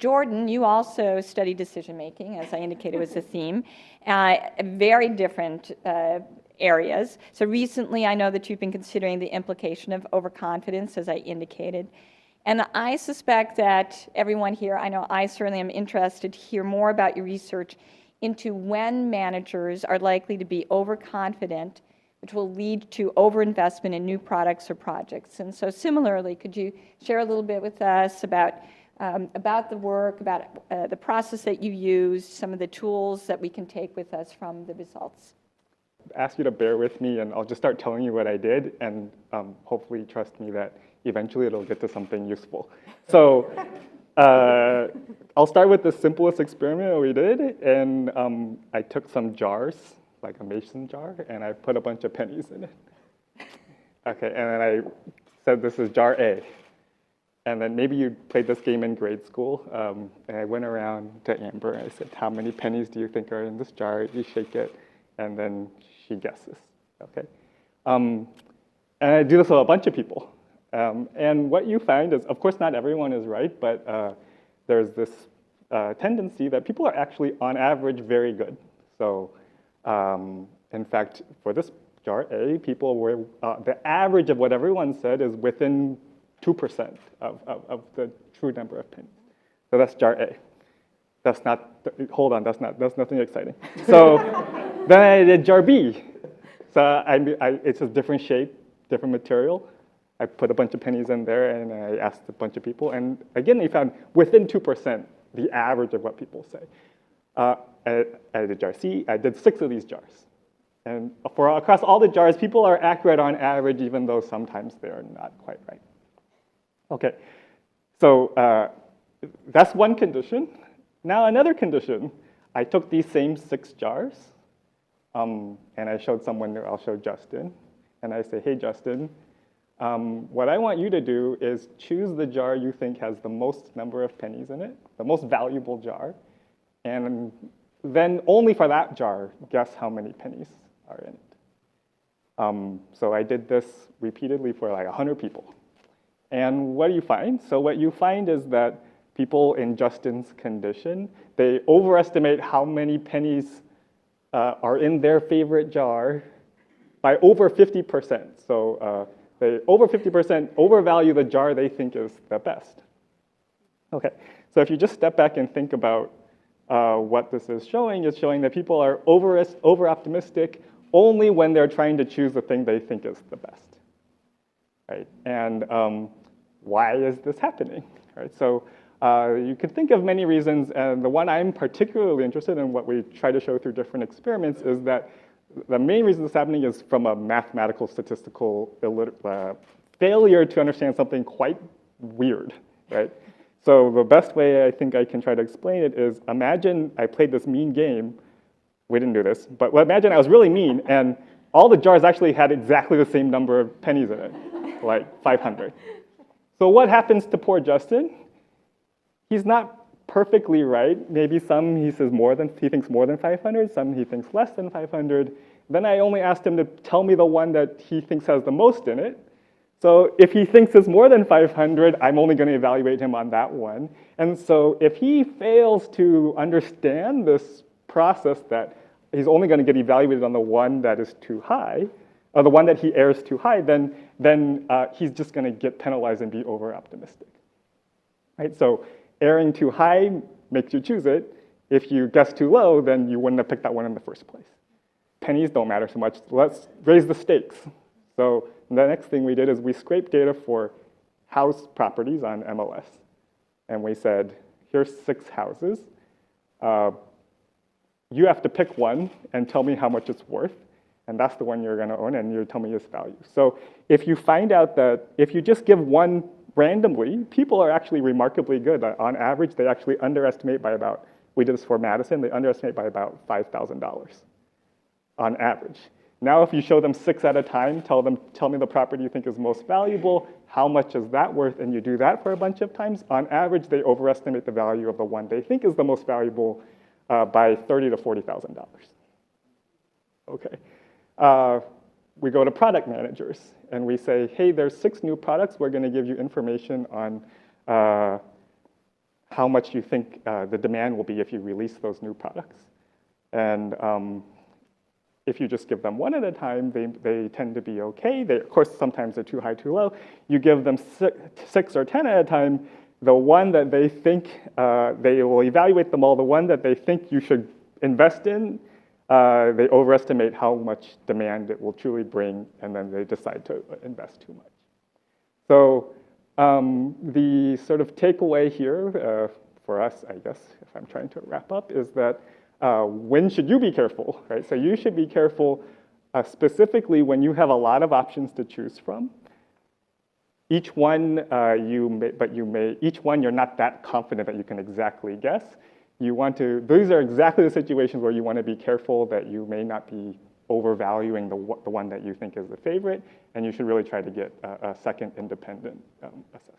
Jordan, you also study decision-making, as I indicated was the theme, very different areas. So recently, I know that you've been considering the implication of overconfidence, as I indicated. And I suspect that everyone here, I know I certainly am interested to hear more about your research into when managers are likely to be overconfident, which will lead to overinvestment in new products or projects. And so similarly, could you share a little bit with us about the work, about the process that you use, some of the tools that we can take with us from the results? Ask you to bear with me, and I'll just start telling you what I did, and hopefully trust me that eventually it'll get to something useful. So I'll start with the simplest experiment we did, and I took some jars, like a mason jar, and I put a bunch of pennies in it. Okay, and then I said this is jar A. And then maybe you played this game in grade school, and I went around to Amber, and I said, how many pennies do you think are in this jar? You shake it, and then she guesses, okay? And I do this with a bunch of people. And what you find is, of course, not everyone is right, but there's this tendency that people are actually, on average, very good. So in fact, for this jar A, people were, the average of what everyone said is within 2% of the true number of pennies. So that's jar A. That's not, hold on, that's nothing exciting. So then I did jar B. So it's a different shape, different material. I put a bunch of pennies in there, and I asked a bunch of people. And again, they found within 2% the average of what people say. I did jar C. I did 6 of these jars. And for across all the jars, people are accurate on average, even though sometimes they're not quite right. Okay, so that's one condition. Now another condition, I took these same 6 jars, and I showed someone there. I'll show Justin. And I say, hey, Justin, what I want you to do is choose the jar you think has the most number of pennies in it, the most valuable jar, and then only for that jar, guess how many pennies are in it. So I did this repeatedly for like 100 people. And what do you find? So what you find is that people in Justin's condition, they overestimate how many pennies are in their favorite jar by over 50%. So they over 50% overvalue the jar they think is the best. Okay, so if you just step back and think about what this is showing, it's showing that people are over-optimistic only when they're trying to choose the thing they think is the best. Right? And why is this happening? Right? So you could think of many reasons, and the one I'm particularly interested in, what we try to show through different experiments, is that the main reason this is happening is from a mathematical statistical failure to understand something quite weird. Right? So the best way I think I can try to explain it is, imagine I played this mean game. We didn't do this, but imagine I was really mean, and all the jars actually had exactly the same number of pennies in it, like 500. So what happens to poor Justin? He's not perfectly right. Maybe some he thinks more than 500, some he thinks less than 500. Then I only asked him to tell me the one that he thinks has the most in it. So if he thinks it's more than 500, I'm only going to evaluate him on that one. And so if he fails to understand this process that he's only going to get evaluated on the one that is too high, or the one that he errs too high, then he's just going to get penalized and be over-optimistic. Right? So erring too high makes you choose it. If you guess too low, then you wouldn't have picked that one in the first place. Pennies don't matter so much. Let's raise the stakes. So the next thing we did is we scraped data for house properties on MLS. And we said, here's 6 houses. You have to pick one and tell me how much it's worth. And that's the one you're going to own, and you tell me its value. So if you find out that if you just give one randomly, people are actually remarkably good. On average, they actually underestimate by about, we did this for Madison, they underestimate by about $5,000 on average. Now if you show them 6 at a time, tell me the property you think is most valuable, how much is that worth, and you do that for a bunch of times, on average, they overestimate the value of the one they think is the most valuable by $30,000 to $40,000. Okay. We go to product managers, and we say, hey, there's 6 new products. We're going to give you information on how much you think the demand will be if you release those new products. And if you just give them one at a time, they tend to be okay. Of course, sometimes they're too high, too low. You give them 6 or 10 at a time, the one that they think, they will evaluate them all, the one that they think you should invest in, they overestimate how much demand it will truly bring, and then they decide to invest too much. So the sort of takeaway here for us, I guess, if I'm trying to wrap up, is that when should you be careful, right? So you should be careful specifically when you have a lot of options to choose from. Each one each one you're not that confident that you can exactly guess. These are exactly the situations where you want to be careful that you may not be overvaluing the one that you think is the favorite, and you should really try to get a second independent assessment.